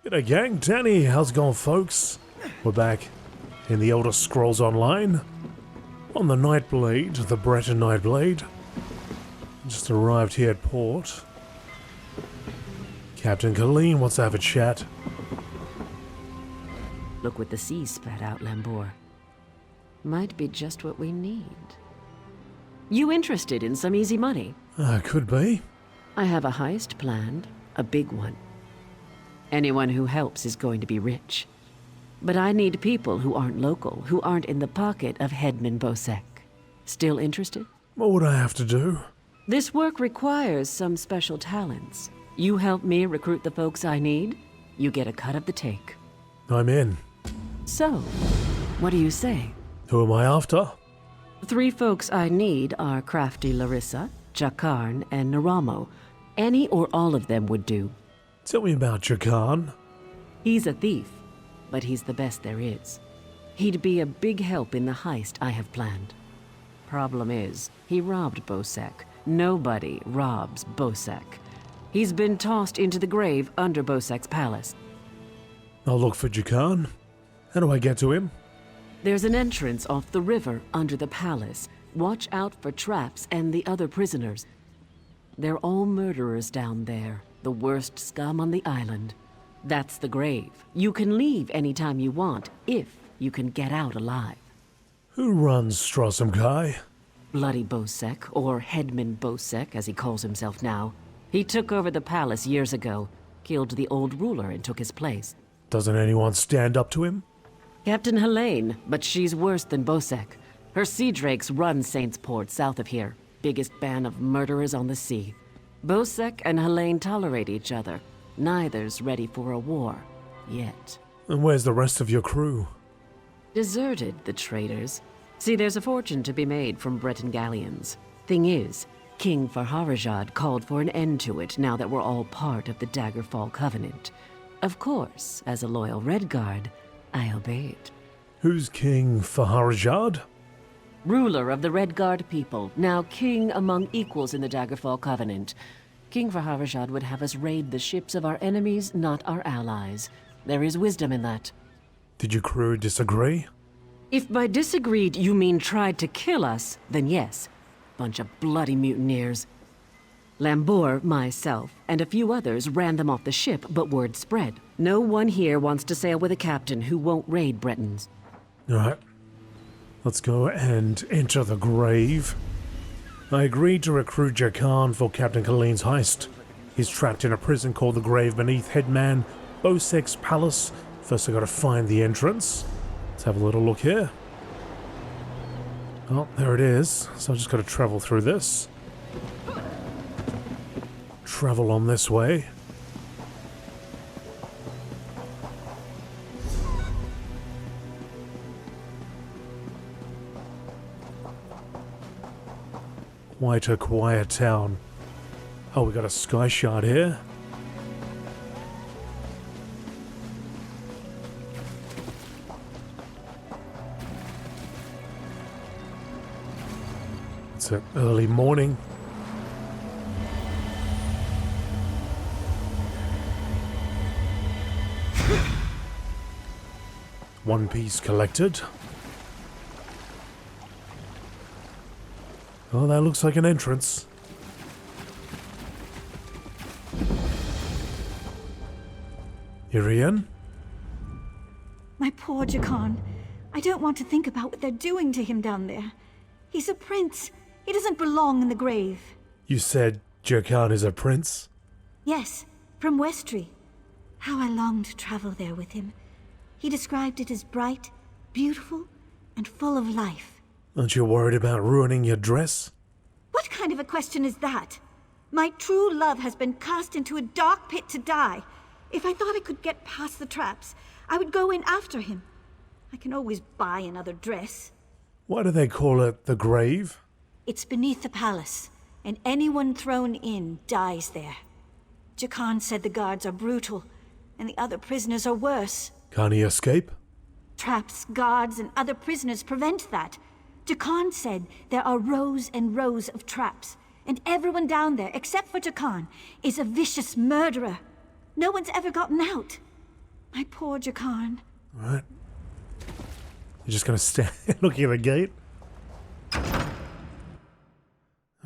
G'day gang, Danny, how's it going folks? We're back in the Elder Scrolls Online on the Nightblade, the Breton Nightblade. Just arrived here at port. Captain Colleen wants to have a chat. Look what the sea spat out, Lambor. Might be just what we need. You interested in some easy money? Could be. I have a heist planned, a big one. Anyone who helps is going to be rich. But I need people who aren't local, who aren't in the pocket of Headman Bosek. Still interested? What would I have to do? This work requires some special talents. You help me recruit the folks I need, you get a cut of the take. I'm in. So, what do you say? Who am I after? The 3 folks I need are Crafty Larissa, Jakan, and Naramo. Any or all of them would do. Tell me about Jakan. He's a thief, but he's the best there is. He'd be a big help in the heist I have planned. Problem is, he robbed Bosek. Nobody robs Bosek. He's been tossed into the grave under Bosek's palace. I'll look for Jakan. How do I get to him? There's an entrance off the river under the palace. Watch out for traps and the other prisoners. They're all murderers down there, the worst scum on the island. That's the grave. You can leave anytime you want, if you can get out alive. Who runs Strossamkai? Bloody Bosek, or Headman Bosek, as he calls himself now. He took over the palace years ago, killed the old ruler and took his place. Doesn't anyone stand up to him? Captain Helene, but she's worse than Bosek. Her sea drakes run Saintsport south of here. Biggest band of murderers on the sea. Bosek and Helene tolerate each other. Neither's ready for a war. Yet. And where's the rest of your crew? Deserted, the traitors. See, there's a fortune to be made from Breton galleons. Thing is, King Farharajad called for an end to it now that we're all part of the Daggerfall Covenant. Of course, as a loyal Redguard, I obeyed. Who's King Farharajad? Ruler of the Redguard people, now king among equals in the Daggerfall Covenant. King Farharajad would have us raid the ships of our enemies, not our allies. There is wisdom in that. Did your crew disagree? If by disagreed you mean tried to kill us, then yes. Bunch of bloody mutineers. Lambor, myself, and a few others ran them off the ship, but word spread. No one here wants to sail with a captain who won't raid Bretons. Alright. Let's go and enter the grave. I agreed to recruit Jakan for Captain Colleen's heist. He's trapped in a prison called the Grave beneath Headman Bosek's palace. First I gotta find the entrance. Let's have a little look here. Oh, there it is. So I just gotta travel through this. Travel on this way. Quite a quiet town. Oh, we got a sky shard here. It's an early morning. One piece collected. Oh, that looks like an entrance. Irian? My poor Jakan. I don't want to think about what they're doing to him down there. He's a prince. He doesn't belong in the grave. You said Jakan is a prince? Yes, from Westry. How I long to travel there with him. He described it as bright, beautiful, and full of life. Aren't you worried about ruining your dress? What kind of a question is that? My true love has been cast into a dark pit to die. If I thought I could get past the traps, I would go in after him. I can always buy another dress. Why do they call it the grave? It's beneath the palace, and anyone thrown in dies there. Jakan said the guards are brutal, and the other prisoners are worse. Can't he escape? Traps, guards, and other prisoners prevent that. Jakan said there are rows and rows of traps, and everyone down there, except for Jakan, is a vicious murderer. No one's ever gotten out. My poor Jakan. Alright. You're just gonna stand looking at the gate?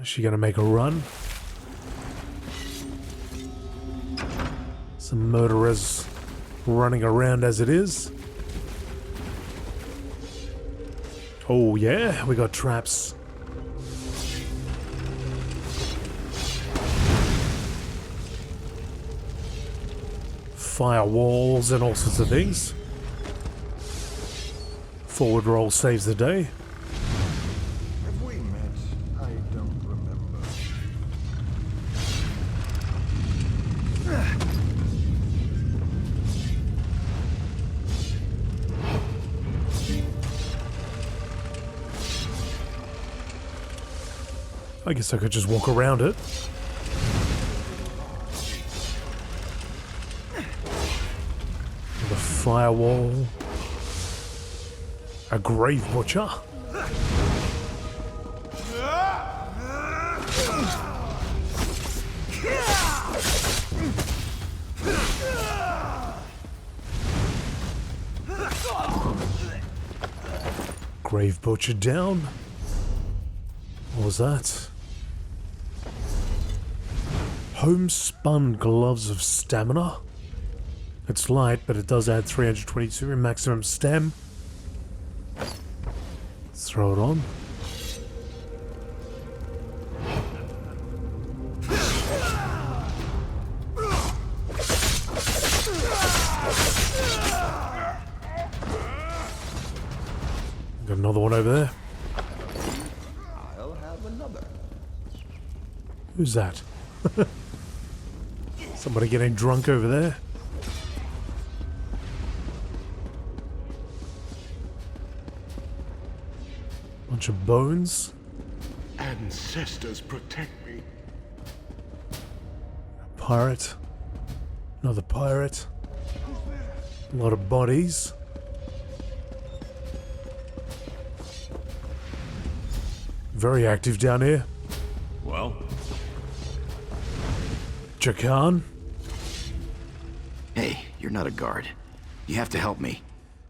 Is she gonna make a run? Some murderers running around as it is. Oh yeah, we got traps. Firewalls and all sorts of things. Forward roll saves the day. Have we met? I don't remember. I guess I could just walk around it. The firewall. A grave butcher. Grave butcher down. What was that? Homespun gloves of stamina. It's light, but it does add 322 in maximum stam. Let's throw it on. Got another one over there. I'll have another. Who's that? Somebody getting drunk over there. Bunch of bones. Ancestors protect me. Pirate. Another pirate. A lot of bodies. Very active down here. Well, Jakan. hey, you're not a guard. You have to help me.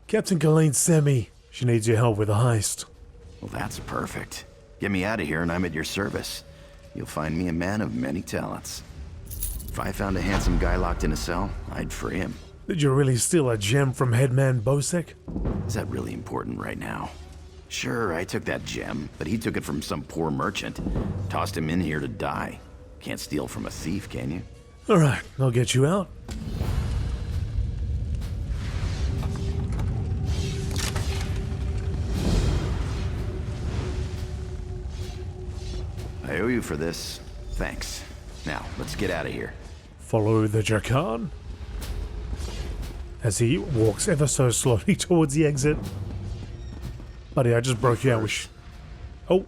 Captain Colleen sent me. She needs your help with a heist. Well, that's perfect. Get me out of here and I'm at your service. You'll find me a man of many talents. If I found a handsome guy locked in a cell, I'd free him. Did you really steal a gem from Headman Bosek? Is that really important right now? Sure, I took that gem, but he took it from some poor merchant. Tossed him in here to die. Can't steal from a thief, can you? Alright, I'll get you out. I owe you for this. Thanks. Now, let's get out of here. Follow the Jakan. As he walks ever so slowly towards the exit. Buddy, I just broke you out with oh.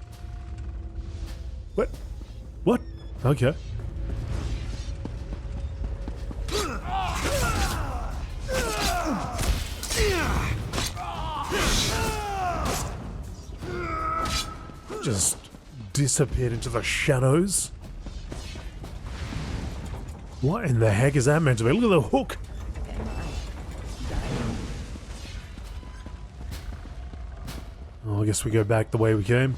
What? What? Okay. Just disappeared into the shadows. What in the heck is that meant to be? Look at the hook. Oh, I guess we go back the way we came.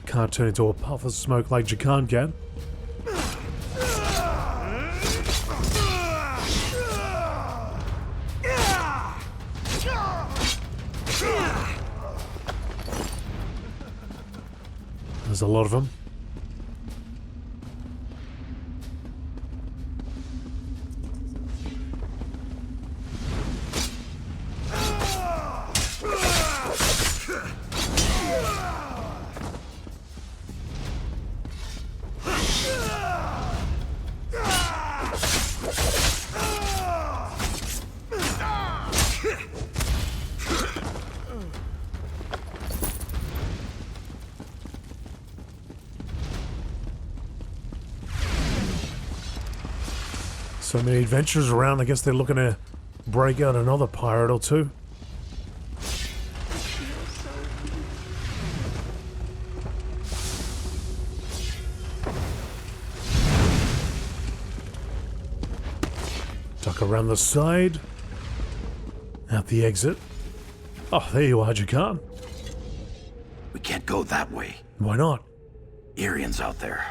Can't turn into a puff of smoke like Jakan can. There's a lot of them. So many adventures around. I guess they're looking to break out another pirate or two. Duck around the side. Out the exit. Oh, there you are, Jakan. We can't go that way. Why not? Arians out there.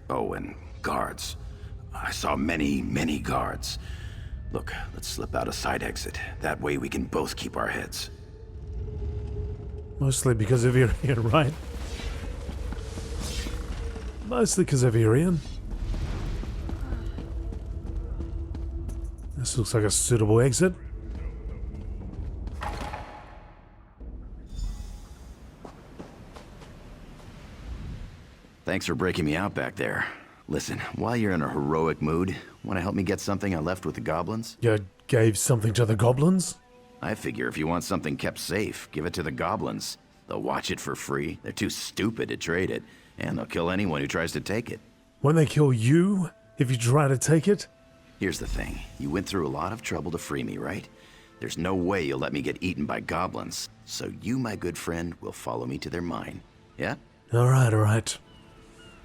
Oh, and guards. I saw many, many guards. Look, let's slip out a side exit. That way we can both keep our heads. Mostly because of Irian, right? Mostly because of Irian. This looks like a suitable exit. Thanks for breaking me out back there. Listen, while you're in a heroic mood, want to help me get something I left with the goblins? You gave something to the goblins? I figure if you want something kept safe, give it to the goblins. They'll watch it for free. They're too stupid to trade it, and they'll kill anyone who tries to take it. When they kill you, if you try to take it? Here's the thing. You went through a lot of trouble to free me, right? There's no way you'll let me get eaten by goblins. So you, my good friend, will follow me to their mine. Yeah? Alright, alright.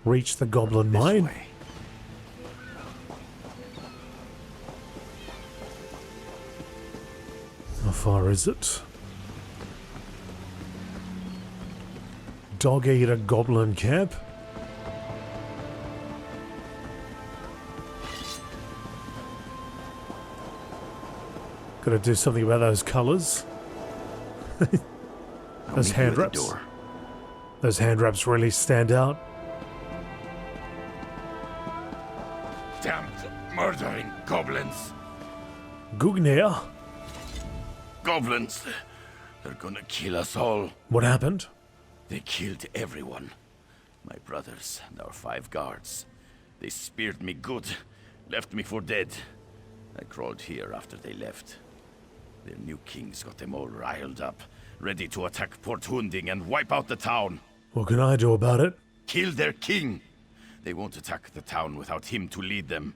Reach the goblin This mine. way. How far is it? Dog-eater goblin camp? Gotta do something about those colors. I'll Those meet you hand at the wraps. door. Those hand wraps really stand out. Damned, murdering goblins. Gugnir, Goblins. They're gonna kill us all. what happened? They killed everyone. My brothers and our 5 guards. They speared me good, left me for dead. I crawled here after they left. Their new king's got them all riled up, ready to attack Port Hunding and wipe out the town. What can I do about it? Kill their king. They won't attack the town without him to lead them.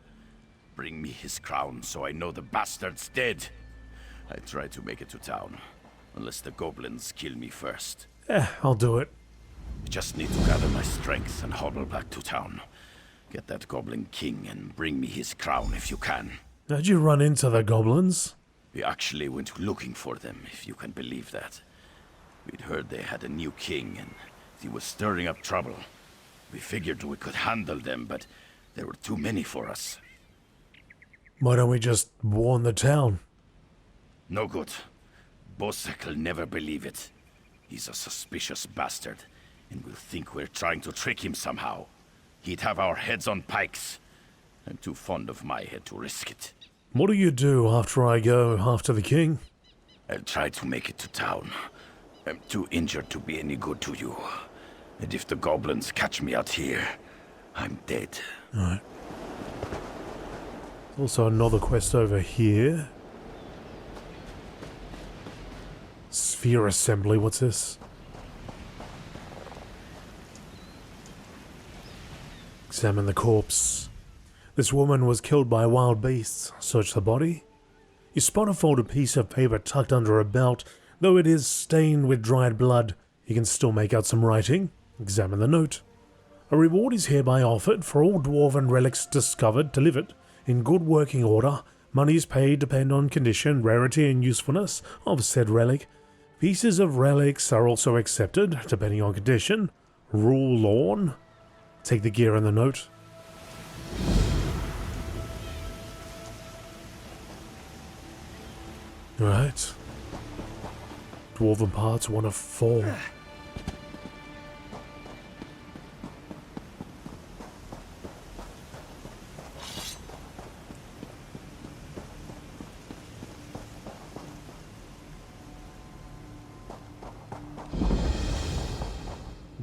Bring me his crown so I know the bastard's dead. I try to make it to town, unless the goblins kill me first. I'll do it. I just need to gather my strength and hobble back to town. Get that goblin king and bring me his crown if you can. How'd you run into the goblins? We actually went looking for them, if you can believe that. We'd heard they had a new king and he was stirring up trouble. We figured we could handle them, but there were too many for us. Why don't we just warn the town? No good. Bosek'll never believe it. He's a suspicious bastard, and will think we're trying to trick him somehow. He'd have our heads on pikes. I'm too fond of my head to risk it. What do you do after I go after the king? I'll try to make it to town. I'm too injured to be any good to you. And if the goblins catch me out here, I'm dead. Alright. Also another quest over here. Sphere assembly, what's this? Examine the corpse. This woman was killed by wild beasts. Search the body. You spot a folded piece of paper tucked under her belt. Though it is stained with dried blood, you can still make out some writing. Examine the note. A reward is hereby offered for all dwarven relics discovered delivered in good working order. Money is paid depend on condition, rarity and usefulness of said relic. Pieces of relics are also accepted depending on condition. Rule lawn. Take the gear in the note. Right. Dwarven parts 1 of 4.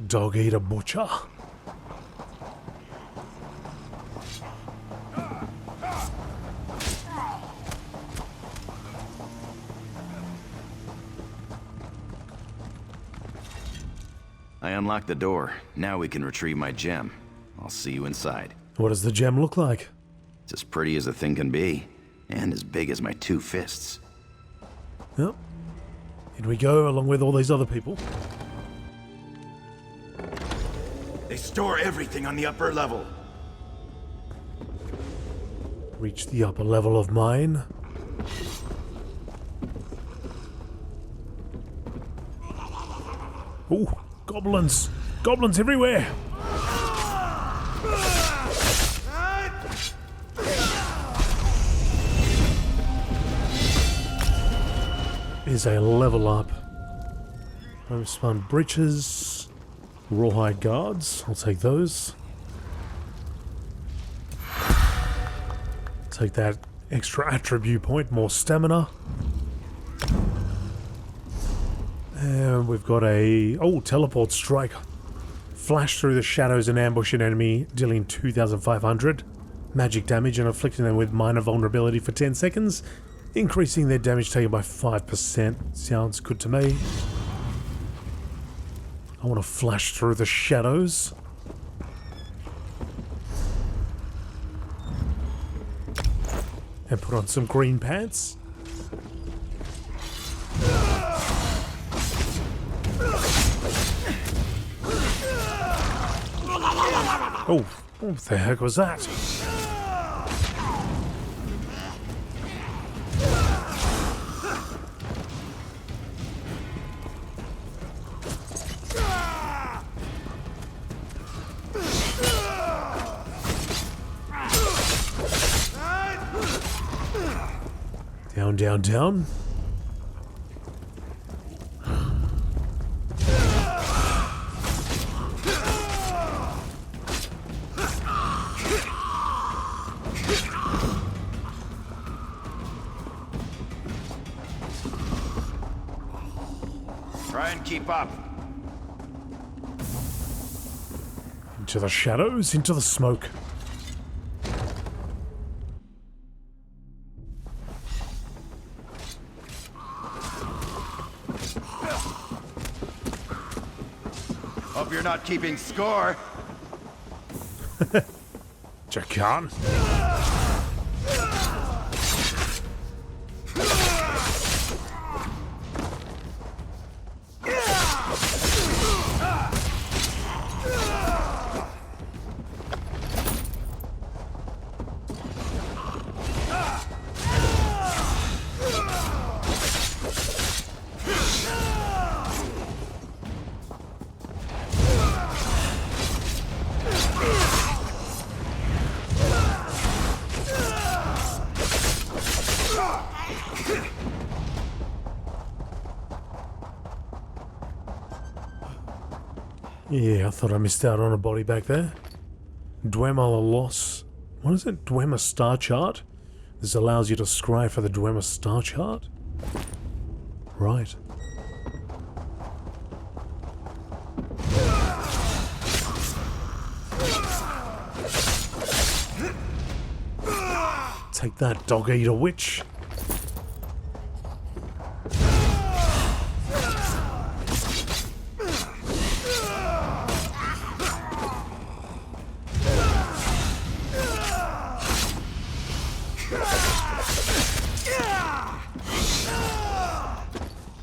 Dog-eater butcher. I unlocked the door. Now we can retrieve my gem. I'll see you inside. What does the gem look like? It's as pretty as a thing can be, and as big as my 2 fists. Yep. Here we go, along with all these other people. They store everything on the upper level. Reach the upper level of mine. Ooh, goblins! Goblins everywhere! Is a level up. Homespun breeches. Rawhide guards. I'll take those. Take that extra attribute point, more stamina. And we've got a... oh, teleport strike. Flash through the shadows and ambush an enemy, dealing 2,500 magic damage and afflicting them with minor vulnerability for 10 seconds, increasing their damage taken by 5%. Sounds good to me. I want to flash through the shadows. And put on some green pants. Oh, what the heck was that? Down, down, down. Try and keep up. Into the shadows, into the smoke. Hope you're not keeping score. Jakan. Yeah, I thought I missed out on a body back there. Dwemer loss. What is it? Dwemer star chart? This allows you to scry for the Dwemer star chart? Right. Take that, dog-eater witch.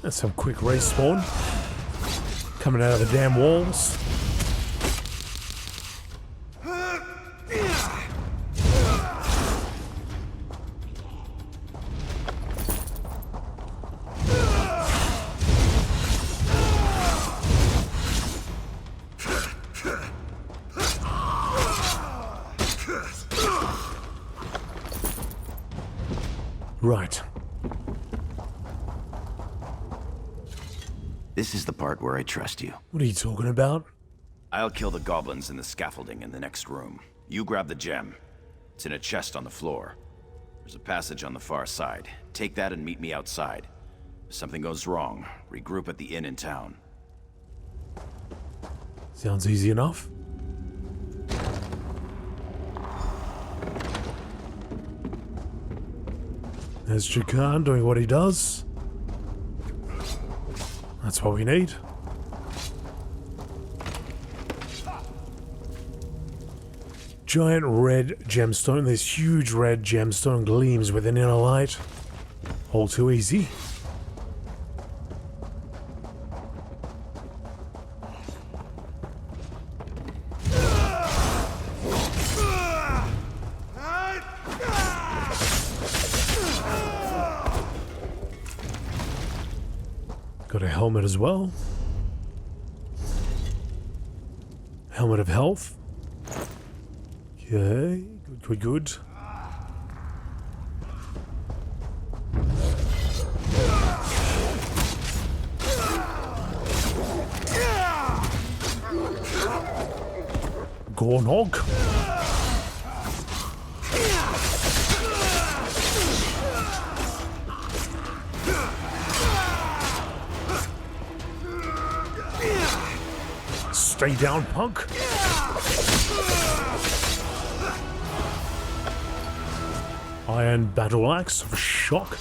That's some quick respawn. Coming out of the damn walls. Right. This is the part where I trust you. What are you talking about? I'll kill the goblins in the scaffolding in the next room. You grab the gem. It's in a chest on the floor. There's a passage on the far side. Take that and meet me outside. If something goes wrong, regroup at the inn in town. Sounds easy enough. There's Jakan doing what he does. That's what we need. Giant red gemstone. This huge red gemstone gleams with an inner light. All too easy. Got a helmet as well. Helmet of health. Okay, good. Gornog. Stay down, punk. Iron battle axe for shock.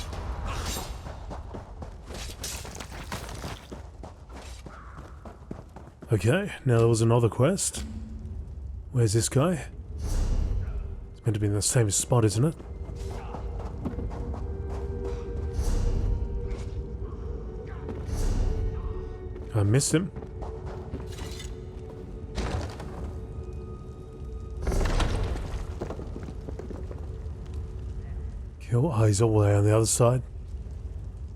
Okay, now there was another quest. Where's this guy? It's meant to be in the same spot, isn't it? I missed him. Cool. Oh, he's all the way on the other side.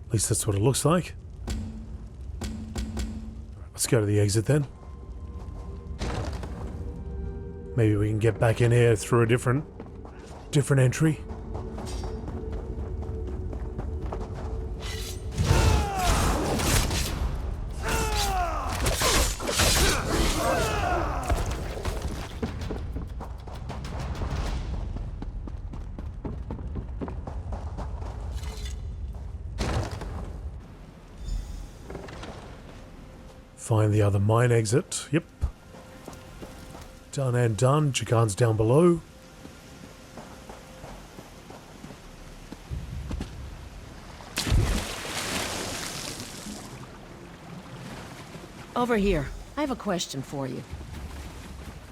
At least that's what it looks like. Let's go to the exit then. Maybe we can get back in here through a different entry. Find the other mine exit. Yep. Done and done. Jakan's down below. Over here. I have a question for you.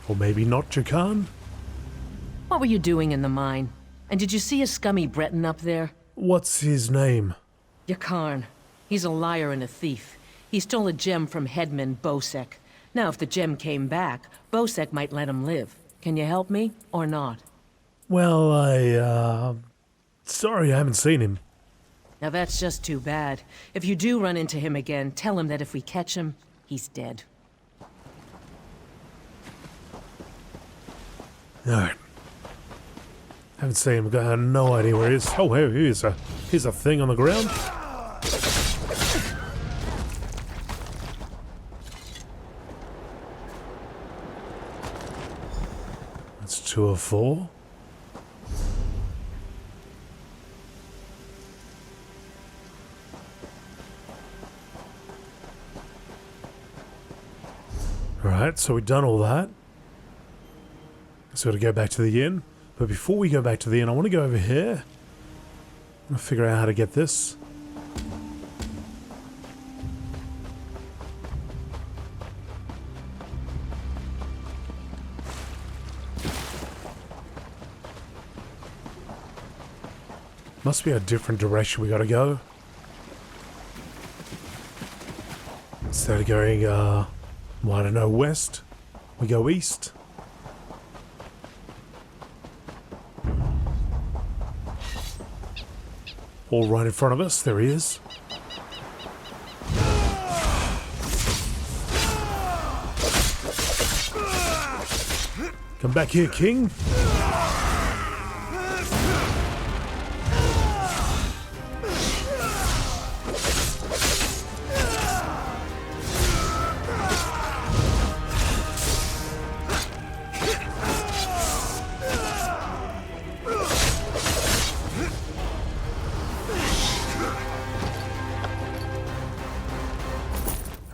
Or maybe not Jakan? What were you doing in the mine? And did you see a scummy Breton up there? What's his name? Jakan. He's a liar and a thief. He stole a gem from headman Bosek. Now, if the gem came back, Bosek might let him live. Can you help me, or not? Well, sorry, I haven't seen him. Now that's just too bad. If you do run into him again, tell him that if we catch him, he's dead. Alright. Haven't seen him, got no idea where he is. Oh, here's a thing on the ground. That's 2 of 4. Alright, so we've done all that. So to go back to the inn. But before we go back to the inn, I want to go over here. I'm going to figure out how to get this. Must be a different direction we gotta go. Instead of going, well, I don't know, west, we go east. All right in front of us, there he is. Come back here, King.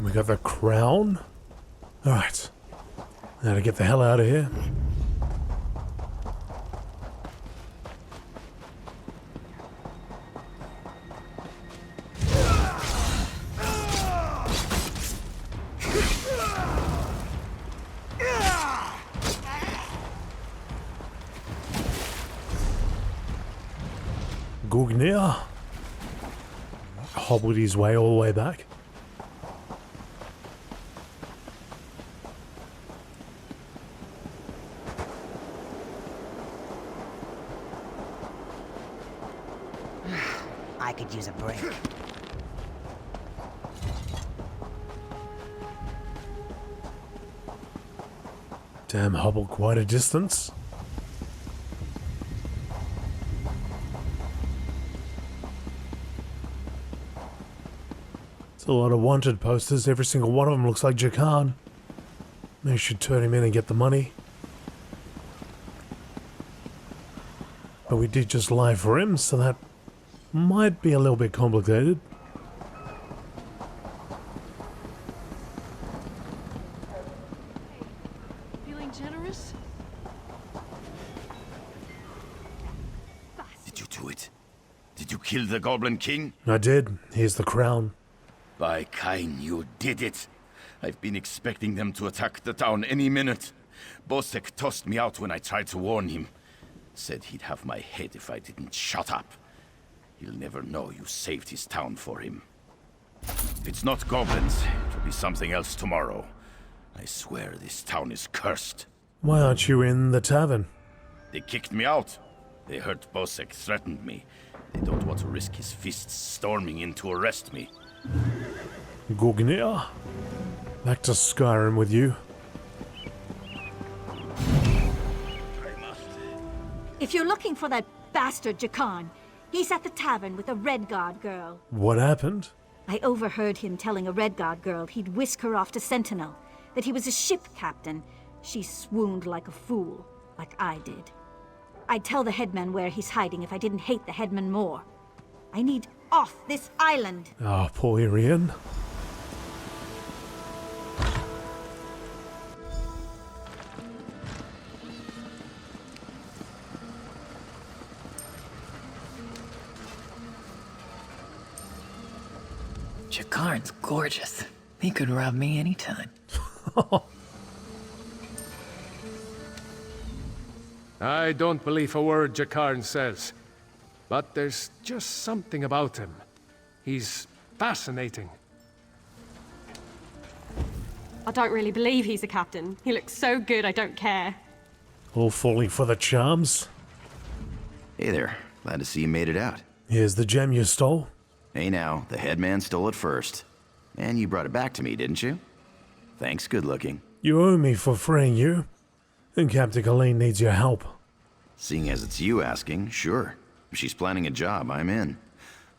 We got the crown. Alright. Now to get the hell out of here. Gugnir hobbled his way all the way back. I could use a break. Damn, hobbled quite a distance. It's a lot of wanted posters. Every single one of them looks like Jakan. Maybe should turn him in and get the money. But we did just lie for him, so that might be a little bit complicated. Feeling generous? Did you do it? Did you kill the Goblin King? I did. Here's the crown. By Kain, you did it. I've been expecting them to attack the town any minute. Bosek tossed me out when I tried to warn him. Said he'd have my head if I didn't shut up. He'll never know you saved his town for him. If it's not goblins, it'll be something else tomorrow. I swear this town is cursed. Why aren't you in the tavern? They kicked me out. They heard Bosek threatened me. They don't want to risk his fists storming in to arrest me. Gorgnia. Back to Skyrim with you. If you're looking for that bastard Jakan, he's at the tavern with a Redguard girl. What happened? I overheard him telling a Redguard girl he'd whisk her off to Sentinel, that he was a ship captain. She swooned like a fool, like I did. I'd tell the headman where he's hiding if I didn't hate the headman more. I need off this island. Ah, poor Irian. Jakarn's gorgeous. He could rob me anytime. I don't believe a word Jakarn says, but there's just something about him. He's fascinating. I don't really believe he's a captain. He looks so good, I don't care. All falling for the charms. Hey there. Glad to see you made it out. Here's the gem you stole. Hey now, the headman stole it first. And you brought it back to me, didn't you? Thanks, good looking. You owe me for freeing you. And Captain Colleen needs your help. Seeing as it's you asking, sure. If she's planning a job, I'm in.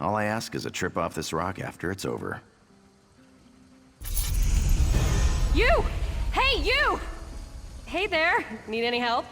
All I ask is a trip off this rock after it's over. You! Hey, you! Hey there! Need any help?